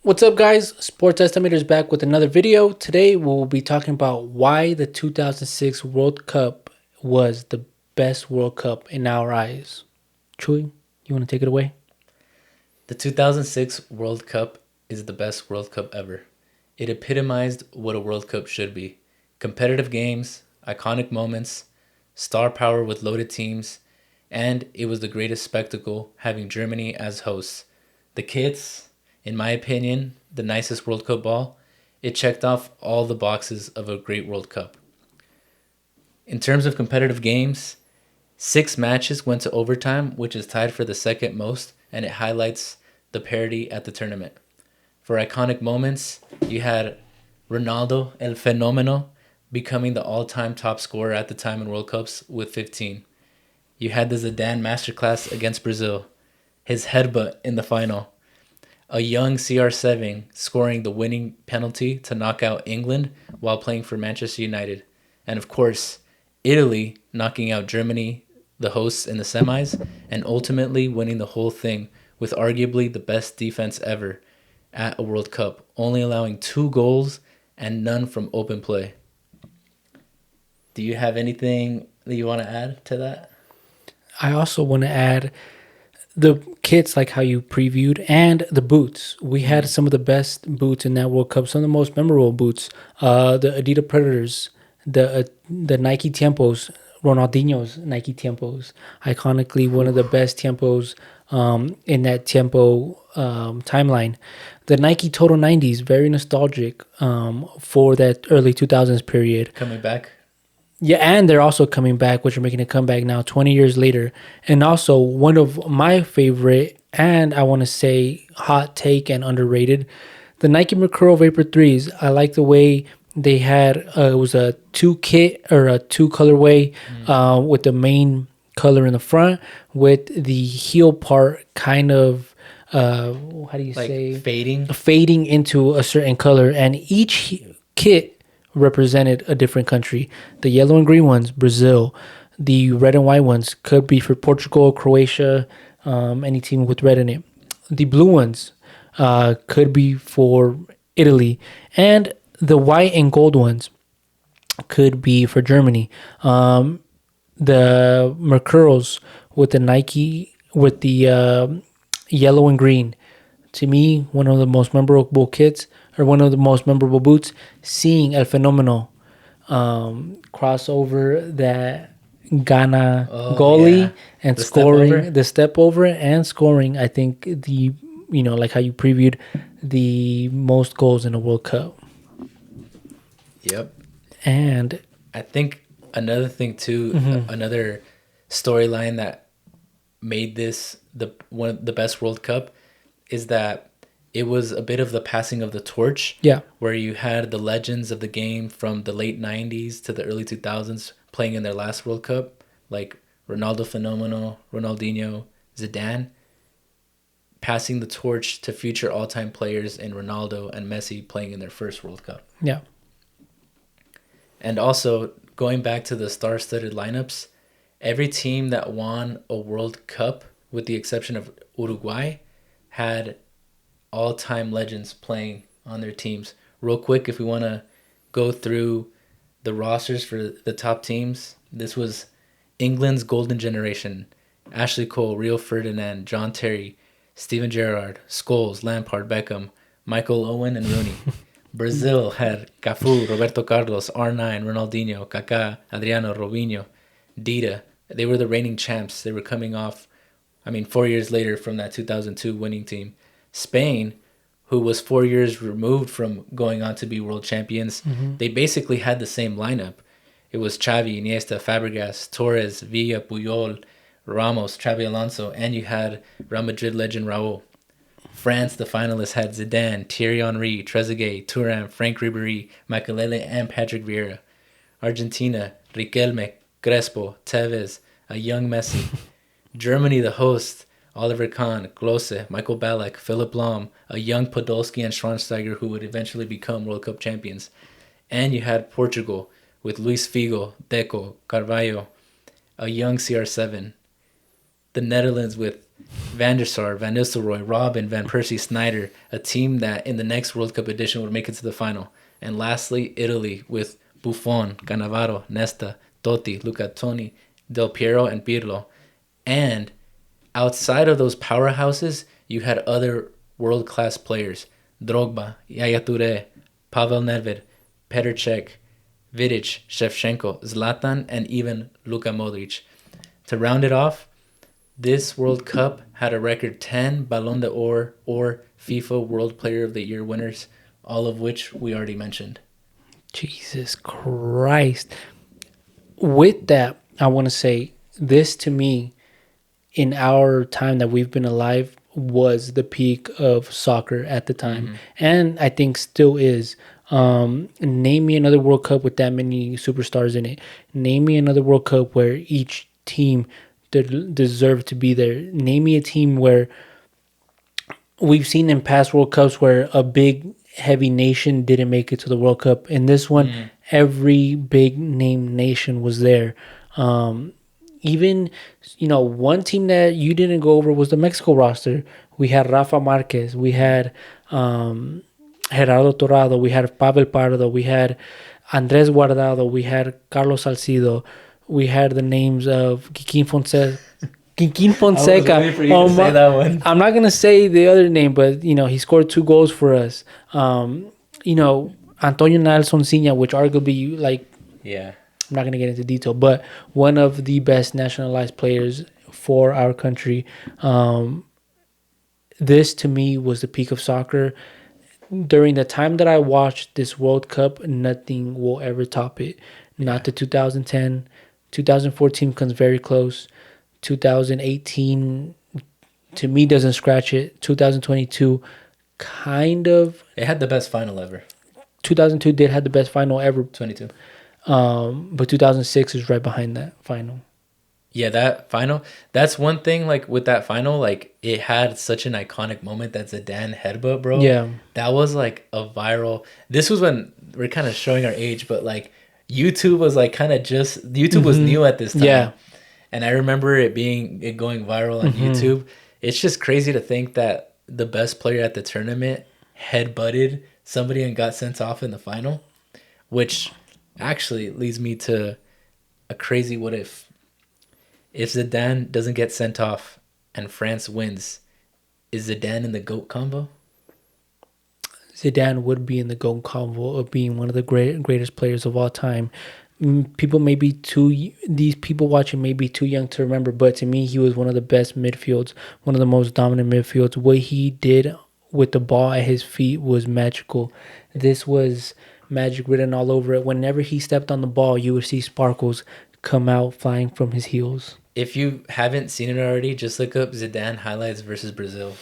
What's up, guys? Sports Estimators back with another video. Today we'll be talking about why the 2006 World Cup was the best World Cup in our eyes. Chewy, you want to take it away? The 2006 World Cup is the best World Cup ever. It epitomized what a World Cup should be: competitive games, iconic moments, star power with loaded teams, and it was the greatest spectacle having Germany as hosts. The kits, in my opinion, the nicest World Cup ball. It checked off all the boxes of a great World Cup. In terms of competitive games, 6 matches went to overtime, which is tied for the second most, and it highlights the parity at the tournament. For iconic moments, you had Ronaldo, El Fenomeno, becoming the all-time top scorer at the time in World Cups with 15. You had the Zidane masterclass against Brazil, his headbutt in the final, a young CR7 scoring the winning penalty to knock out England while playing for Manchester United, and of course, Italy knocking out Germany, the hosts, in the semis, and ultimately winning the whole thing with arguably the best defense ever at a World Cup, only allowing 2 goals and none from open play. Do you have anything that you want to add to that? I also want to add the kits, like how you previewed, and the boots. We had some of the best boots in that World Cup, some of the most memorable boots. The Adidas Predators, the Nike Tiempos, Ronaldinho's Nike Tiempos, iconically one of the best Tiempos in that Tiempo timeline. The Nike Total 90s, very nostalgic for that early 2000s period. Coming back? Yeah, and they're also coming back, which are making a comeback now, 20 years later. And also, one of my favorite, and I want to say hot take and underrated, the Nike Mercurial Vapor 3s. I like the way they had, it was a two kit or a two colorway with the main color in the front, with the heel part kind of, how do you Like say? fading? Fading into a certain color. And each kit represented a different country. The yellow and green ones, Brazil. The red and white ones could be for Portugal, Croatia, any team with red in it. The blue ones could be for Italy. And the white and gold ones could be for Germany. The Mercurials with the Nike, with the yellow and green. To me, one of the most memorable kits, or one of the most memorable boots, seeing El Fenomeno cross over that Ghana Oh, yeah. goalie and The step over? scoring the step over and scoring. I think like how you previewed, the most goals in a World Cup. Yep. And I think another thing too, another storyline that made this the one of the best World Cup is that it was a bit of the passing of the torch, yeah, where you had the legends of the game from the late 90s to the early 2000s playing in their last World Cup, like Ronaldo Fenomeno, Ronaldinho, Zidane, passing the torch to future all-time players in Ronaldo and Messi playing in their first World Cup. yeah, And also, going back to the star-studded lineups, every team that won a World Cup, with the exception of Uruguay, had all-time legends playing on their teams. Real quick, if we want to go through the rosters for the top teams, this was England's golden generation: Ashley Cole, Rio Ferdinand, John Terry, Steven Gerrard, Scholes, Lampard, Beckham, Michael Owen, and Rooney. Brazil had Cafu, Roberto Carlos, R9, Ronaldinho, Kaká, Adriano, Robinho, Dida. They were the reigning champs. They were coming off, 4 years later from that 2002 winning team. Spain, who was 4 years removed from going on to be world champions, they basically had the same lineup. It was Xavi, Iniesta, Fabregas, Torres, Villa, Puyol, Ramos, Xavi Alonso, and you had Real Madrid legend Raúl. France, the finalists, had Zidane, Thierry Henry, Trezeguet, Thuram, Frank Ribéry, Makelele, and Patrick Vieira. Argentina, Riquelme, Crespo, Tevez, a young Messi. Germany, the host, Oliver Kahn, Klose, Michael Ballack, Philipp Lahm, a young Podolski and Schweinsteiger who would eventually become World Cup champions. And you had Portugal with Luis Figo, Deco, Carvalho, a young CR7. The Netherlands with Van der Sar, Van Nistelrooy, Robin, Van Persie, Snyder, a team that in the next World Cup edition would make it to the final. And lastly, Italy with Buffon, Cannavaro, Nesta, Totti, Luca Toni, Del Piero, and Pirlo. And outside of those powerhouses, you had other world-class players. Drogba, Yaya Touré, Pavel Nedved, Petr Cech, Vidic, Shevchenko, Zlatan, and even Luka Modric. To round it off, this World Cup had a record 10 Ballon d'Or or FIFA World Player of the Year winners, all of which we already mentioned. Jesus Christ. With that, I want to say this to me, in our time that we've been alive, was the peak of soccer at the time. And I think still is. Name me another World Cup with that many superstars in it. Name me another World Cup where each team deserved to be there. Name me a team where we've seen in past World Cups where a big heavy nation didn't make it to the World Cup. In this one, every big name nation was there. Even, one team that you didn't go over was the Mexico roster. We had Rafa Marquez. We had Gerardo Torrado. We had Pavel Pardo. We had Andres Guardado. We had Carlos Salcido. We had the names of Kikín Fonseca. I was waiting for you to say that one. I'm not gonna say the other name, but he scored 2 goals for us. Antonio Nelson Sina, which arguably I'm not gonna get into detail, but one of the best nationalized players for our country. This to me was the peak of soccer. During the time that I watched this World Cup, nothing will ever top it. Not the 2010, 2014 comes very close. 2018 to me doesn't scratch it. 2022 kind of. It had the best final ever. 2002 did have the best final ever. 22. But 2006 is right behind that final. Yeah, that final. That's one thing. Like with that final, like it had such an iconic moment. That Zidane headbutt, bro. Yeah, that was like a viral. This was when we're kind of showing our age, but like YouTube was like kind of just YouTube was new at this time. Yeah. And I remember it going viral on YouTube. It's just crazy to think that the best player at the tournament headbutted somebody and got sent off in the final, which actually leads me to a crazy what if. If Zidane doesn't get sent off and France wins, is Zidane in the GOAT combo? Zidane would be in the GOAT combo of being one of the greatest players of all time. These people watching may be too young to remember, but to me, he was one of the best midfields, one of the most dominant midfields. What he did with the ball at his feet was magical. This was magic written all over it. Whenever he stepped on the ball, you would see sparkles come out flying from his heels. If you haven't seen it already, just look up Zidane highlights versus Brazil.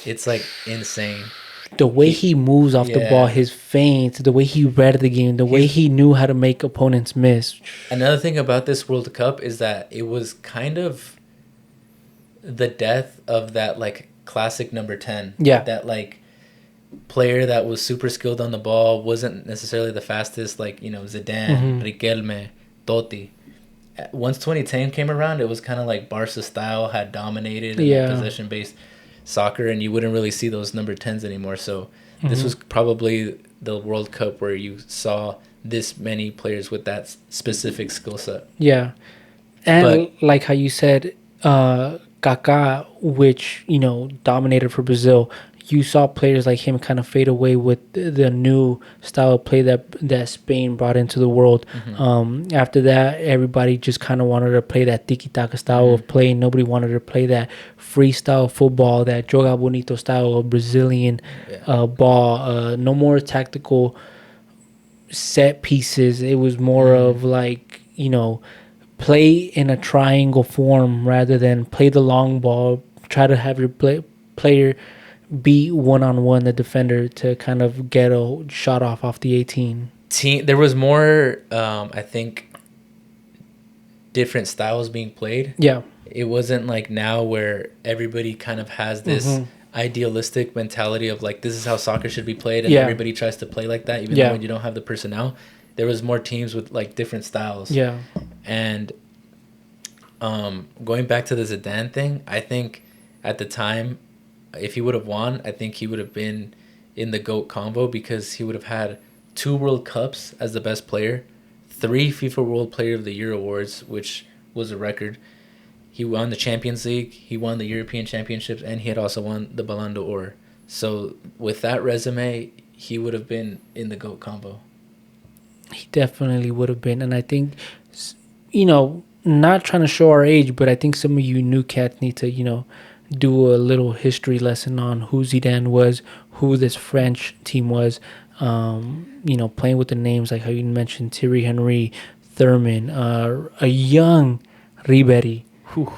It's like insane. The way he moves off the ball, his feints, the way he read the game, the way he knew how to make opponents miss. Another thing about this World Cup is that it was kind of the death of that like classic number 10. Yeah. That like player that was super skilled on the ball, wasn't necessarily the fastest, like, Zidane, Riquelme, Totti. Once 2010 came around, it was kind of like Barca style had dominated possession-based soccer, and you wouldn't really see those number 10s anymore. So this was probably the World Cup where you saw this many players with that specific skill set. Yeah. And like how you said, Kaká, which, dominated for Brazil, you saw players like him kind of fade away with the new style of play that Spain brought into the world. After that, everybody just kind of wanted to play that tiki-taka style of play. Nobody wanted to play that freestyle football, that joga bonito style of Brazilian ball. No more tactical set pieces. It was more of like, play in a triangle form rather than play the long ball. Try to have your player beat one-on-one the defender to kind of get a shot off the 18. There was more, I think, different styles being played. Yeah. It wasn't like now where everybody kind of has this idealistic mentality of like, this is how soccer should be played, and everybody tries to play like that, even though you don't have the personnel. There was more teams with like different styles. Yeah. And going back to the Zidane thing, I think at the time, if he would have won, I think he would have been in the GOAT combo because he would have had 2 World Cups as the best player, 3 FIFA World Player of the Year awards, which was a record. He won the Champions League, he won the European Championships, and he had also won the Ballon d'Or. So with that resume, he would have been in the GOAT combo. He definitely would have been. And I think, you know, not trying to show our age, but I think some of you new cats need to, you know, do a little history lesson on who Zidane was, who this French team was. You know, playing with the names like how you mentioned Thierry Henry, Thurman, a young Ribéry. Whew.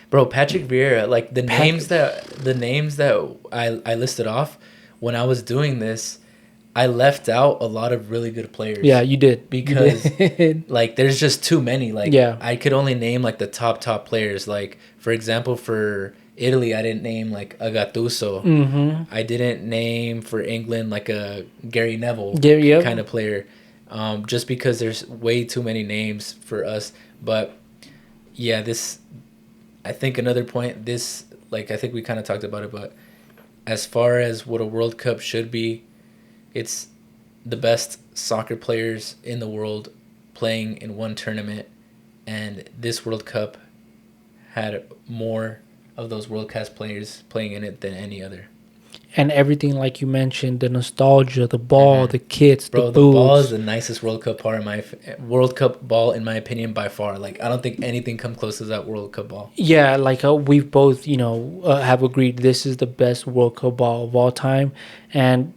Bro, Patrick Vieira, like the names that I listed off when I was doing this, I left out a lot of really good players. Yeah, you did. Because You did. like there's just too many. Like Yeah. I could only name like the top players. Like for example, for Italy, I didn't name like a Gattuso. Mm-hmm. I didn't name for England like a Gary Neville Yep. kind of player. Just because there's way too many names for us. But yeah, this I think another point, this like I think we kind of talked about it, but as far as what a World Cup should be, it's the best soccer players in the world playing in one tournament, and this World Cup had more of those world class players playing in it than any other. And everything like you mentioned, the nostalgia, the ball, the kits, Bro, the the ball boots. is the nicest World Cup ball World Cup ball in my opinion by far. Like I don't think anything come close to that World Cup ball. Yeah, like we've both, you know, have agreed this is the best World Cup ball of all time. And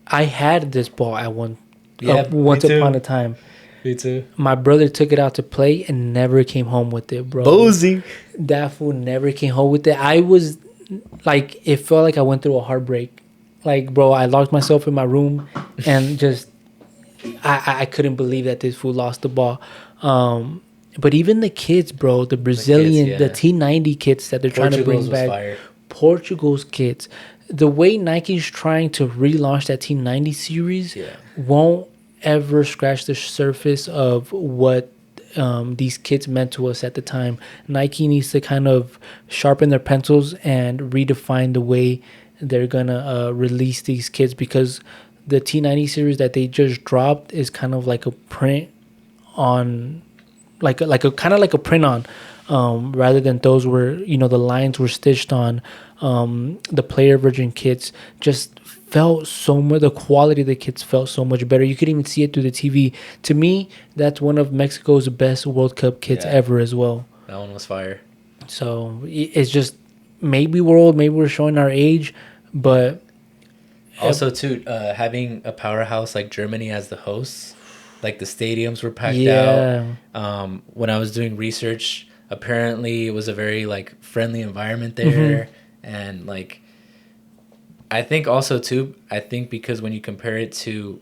I had this ball at once upon a time. Me too. My brother took it out to play and never came home with it, bro. Bozy. That fool never came home with it. I was like, it felt like I went through a heartbreak. Like, bro, I locked myself in my room and just, I couldn't believe that this fool lost the ball. But even the kids, bro, the Brazilian, the T90 kits that they're trying to bring back. Fire. Portugal's kits. The way Nike's trying to relaunch that T90 series won't ever scratch the surface of what these kits meant to us at the time. Nike needs to kind of sharpen their pencils and redefine the way they're gonna release these kits, because the T90 series that they just dropped is kind of like a print on, like a kind of like a print on, rather than those where, you know, the lines were stitched on. The player version kits just felt so much, the quality of the kits felt so much better. You could even see it through the TV. To me, that's one of Mexico's best World Cup kits ever as well. That one was fire. So it's just, maybe we're old, maybe we're showing our age, but also too, having a powerhouse like Germany as the hosts, like the stadiums were packed out. When I was doing research, apparently it was a very like friendly environment there. And like I think also too, because when you compare it to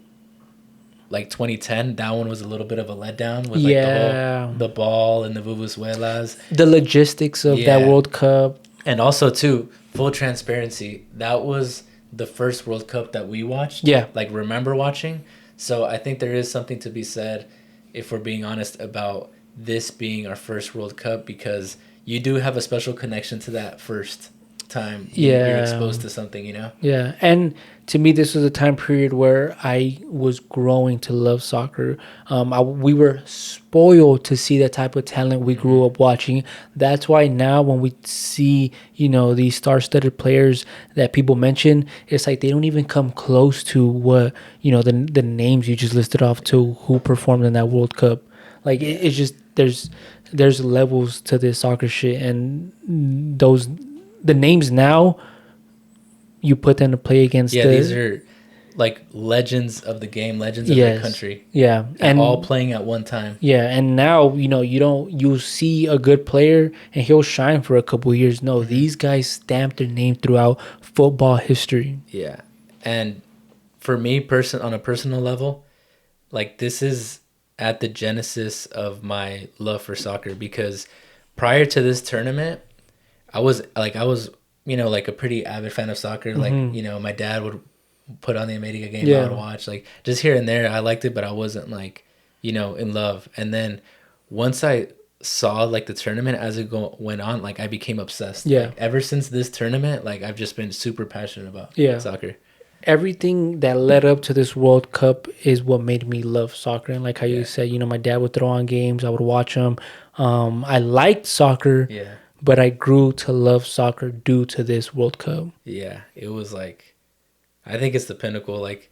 like 2010, that one was a little bit of a letdown with like the ball and the vuvuzelas, the logistics of that World Cup. And also too, full transparency, that was the first World Cup that we watched, like remember watching. So I think there is something to be said, if we're being honest, about this being our first World Cup, because you do have a special connection to that first time you're exposed to something, you know? Yeah, and to me, this was a time period where I was growing to love soccer. We were spoiled to see the type of talent we grew up watching. That's why now when we see, you know, these star-studded players that people mention, it's like they don't even come close to what, you know, the names you just listed off to who performed in that World Cup. Like it's just there's levels to this soccer shit, and the names now, you put them to play against these are like legends of the game, legends of their country. Yeah. And all playing at one time. Yeah, and now, you know, you see a good player and he'll shine for a couple of years. No, these guys stamp their name throughout football history. Yeah. And for me, on a personal level, like this is at the genesis of my love for soccer, because prior to this tournament, I was, you know, like a pretty avid fan of soccer. Like, you know, my dad would put on the America game, I would watch, like just here and there. I liked it, but I wasn't like, you know, in love. And then once I saw like the tournament as it went on, like I became obsessed. Yeah. Like, ever since this tournament, like I've just been super passionate about soccer. Everything that led up to this World Cup is what made me love soccer. And like how you said, my dad would throw on games, I would watch them. I liked soccer, but I grew to love soccer due to this World Cup. Yeah, it was like, I think it's the pinnacle. Like,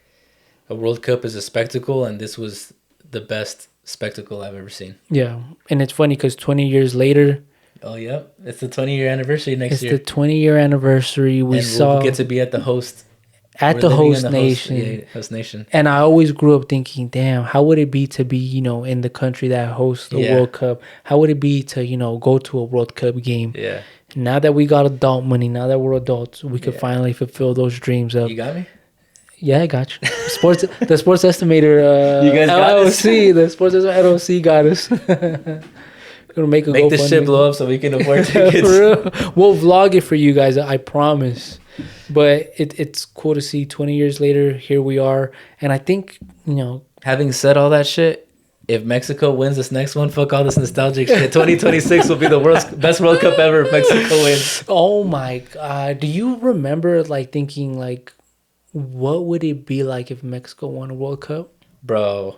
a World Cup is a spectacle, and this was the best spectacle I've ever seen. Yeah, and it's funny because 20 years later... Oh, yep. It's the 20-year anniversary next year. It's the 20-year anniversary. We'll get to be at the host. At the host nation. Host nation. And I always grew up thinking, damn, how would it be to be, in the country that hosts the World Cup? How would it be to, go to a World Cup game? Yeah. Now that we got adult money, now that we're adults, we could finally fulfill those dreams of... You got me? Yeah, I got you. The sports estimator, you guys got LLC, the sports estimator LLC got us. Gonna make this shit blow up so we can afford tickets. We'll vlog it for you guys, I promise. But it's cool to see 20 years later, here we are. And I think, having said all that shit, if Mexico wins this next one, fuck all this nostalgic shit. 2026 will be the best World Cup ever if Mexico wins. Oh my God. Do you remember thinking what would it be like if Mexico won a World Cup? Bro,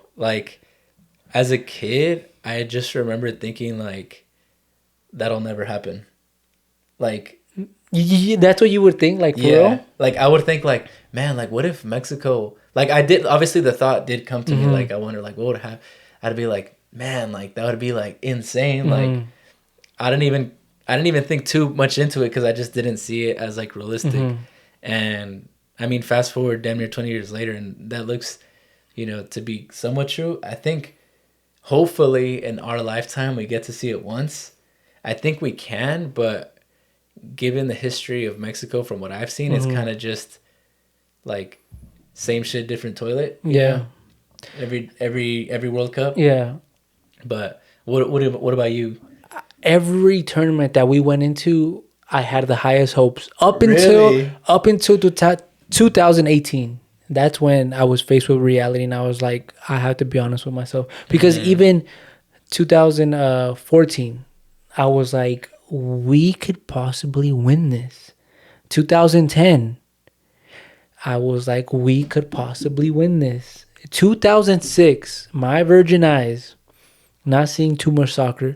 as a kid, I just remember thinking that'll never happen. That's what you would think, for real? I would think man, what if Mexico, I did, obviously the thought did come to me, I wonder what would happen. I'd be man, that would be insane. I didn't even think too much into it because I just didn't see it as realistic. And I mean, fast forward damn near 20 years later, and that looks, to be somewhat true. I think hopefully in our lifetime we get to see it once. I think we can, but given the history of Mexico from what I've seen, it's kind of just same shit, different toilet. Yeah. Every World Cup. Yeah. But what about you? Every tournament that we went into, I had the highest hopes up until 2018. That's when I was faced with reality, and I was like, I have to be honest with myself, because even 2014, I was like, we could possibly win this. 2010, I was like, we could possibly win this. 2006, my virgin eyes, not seeing too much soccer,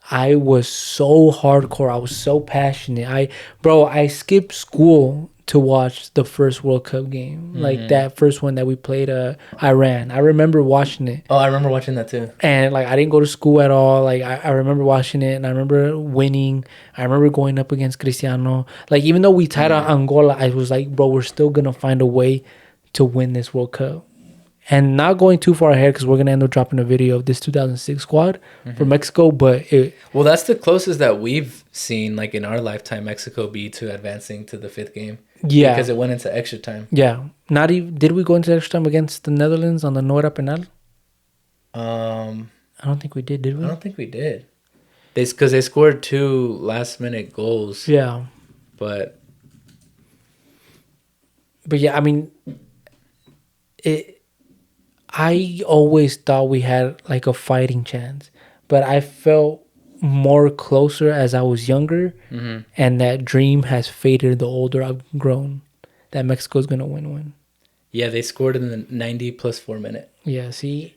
I was so hardcore. I was so passionate. I skipped school to watch the first World Cup game. That first one that we played Iran. I remember watching it. Oh, I remember watching that too. And I didn't go to school at all. I remember watching it, and I remember winning. I remember going up against Cristiano. Even though we tied out Angola, I was like, bro, we're still gonna find a way to win this World Cup. And not going too far ahead, because we're going to end up dropping a video of this 2006 squad for Mexico. But well, that's the closest that we've seen, in our lifetime, Mexico be to advancing to the fifth game. Yeah. Because it went into extra time. Yeah. Not even, did we go into extra time against the Netherlands on the no era penal? I don't think we did we? I don't think we did. Because they scored 2 last-minute goals. Yeah. But yeah, I mean, I always thought we had a fighting chance, but I felt more closer as I was younger, and that dream has faded the older I've grown, that Mexico's going to win. Yeah, they scored in the 90 plus 4 minute. Yeah, see,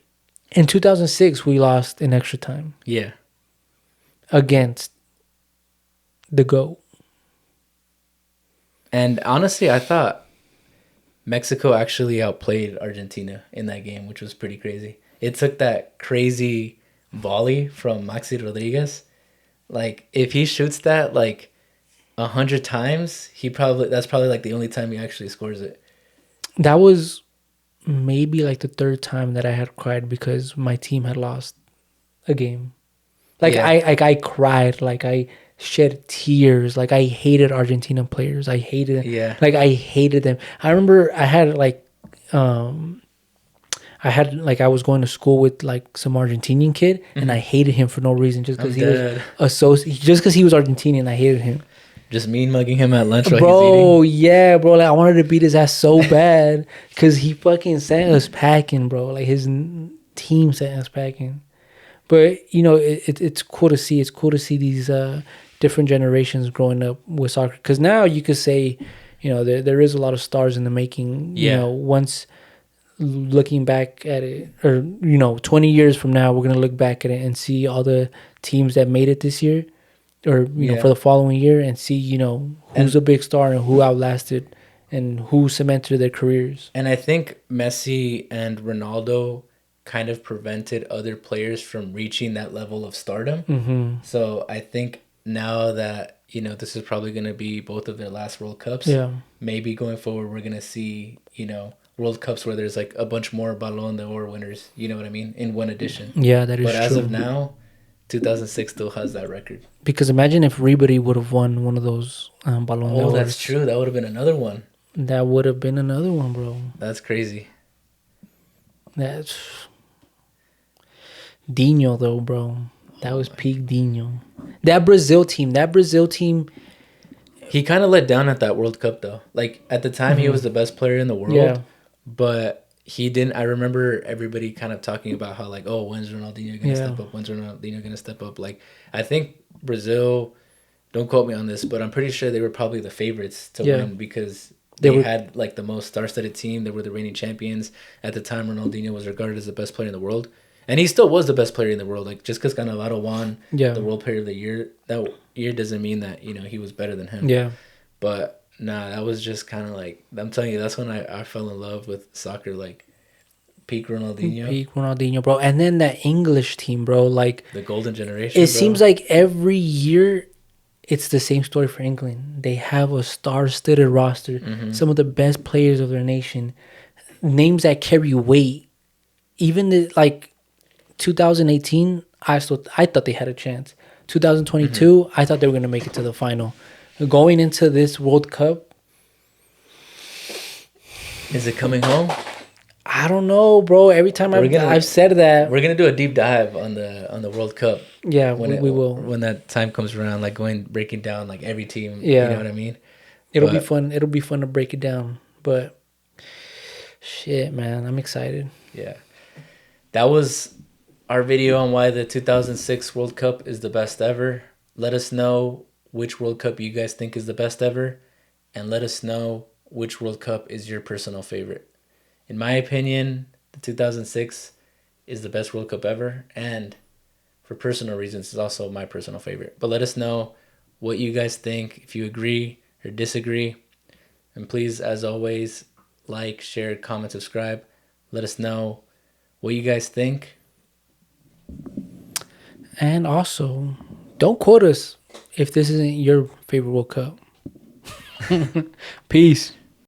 in 2006, we lost in extra time. Yeah. Against the GOAT. And honestly, I thought Mexico actually outplayed Argentina in that game, which was pretty crazy. It took that crazy volley from Maxi Rodriguez. If he shoots that 100 times, that's probably the only time he actually scores it. That was maybe the third time that I had cried because my team had lost a game. I cried, I shed tears. I hated Argentina players. I hated them. Yeah. I hated them. I remember I had I was going to school with some Argentinian kid, and I hated him for no reason, just because he was Argentinian. I hated him. Just mean mugging him at lunch while bro, he's eating. Yeah, bro. I wanted to beat his ass so bad because he fucking sent us packing, bro. His team sent us packing. But you know, it's cool to see. It's cool to see these different generations growing up with soccer. Because now you could say, you know, there is a lot of stars in the making. You Yeah. know, once looking back at it, or you know, 20 years from now, we're gonna look back at it and see all the teams that made it this year, or you know, Yeah. for the following year, and see, you know, who's And a big star and who outlasted and who cemented their careers. and I think Messi and Ronaldo kind of prevented other players from reaching that level of stardom. Mm-hmm. So I think now that, you know, this is probably going to be both of their last World Cups, Yeah. maybe going forward we're going to see, you know, World Cups where there's like a bunch more Ballon d'Or winners, you know what I mean, in one edition. Yeah, that is But as true. of now, 2006 still has that record. Because imagine if Ribery would have won one of those Ballon Oh, that's d'Ors. true. That would have been another one. That would have been another one, bro. That's crazy. That's Dino, though, bro. That was peak Dino. That Brazil team. He kind of let down at that World Cup though. Like at the time, he was the best player in the world, Yeah. but he didn't. I remember everybody kind of talking about how like, oh, when's Ronaldinho gonna Yeah. step up? When's Ronaldinho gonna step up? Like I think Brazil. Don't quote me on this, but I'm pretty sure they were probably the favorites to Yeah. win because They they were- had like the most star-studded team. They were the reigning champions at the time. Ronaldinho was regarded as the best player in the world, and he still was the best player in the world. Like just because Cannavaro won Yeah. the World Player of the Year that year doesn't mean that, you know, he was better than him. Yeah. But nah, that was just kind of like, I'm telling you, that's when I fell in love with soccer, like peak Ronaldinho, Peak Ronaldinho, bro. And then that English team, bro. Like, the golden generation. it bro. seems like every year it's the same story for England. They have a star-studded roster. Mm-hmm. Some of the best players of their nation. Names that carry weight. Even like 2018, I thought they had a chance. 2022, I thought they were gonna make it to the final. Going into this World Cup, Is it coming home? I don't know, bro. Every time I've said that, We're gonna do a deep dive on the World Cup. yeah, When we will. when that time comes around, like breaking down like every team. Yeah. You know what I mean? It'll be But- fun. It'll be fun to break it down. But shit, man, I'm excited. Yeah. That was our video on why the 2006 World Cup is the best ever. Let us know which World Cup you guys think is the best ever, and let us know which World Cup is your personal favorite. In my opinion, the 2006 is the best World Cup ever, and for personal reasons, it's also my personal favorite. But let us know what you guys think, if you agree or disagree. And please, as always, like, share, comment, subscribe. Let us know what you guys think. And also, don't quote us if this isn't your favorite World Cup. Peace.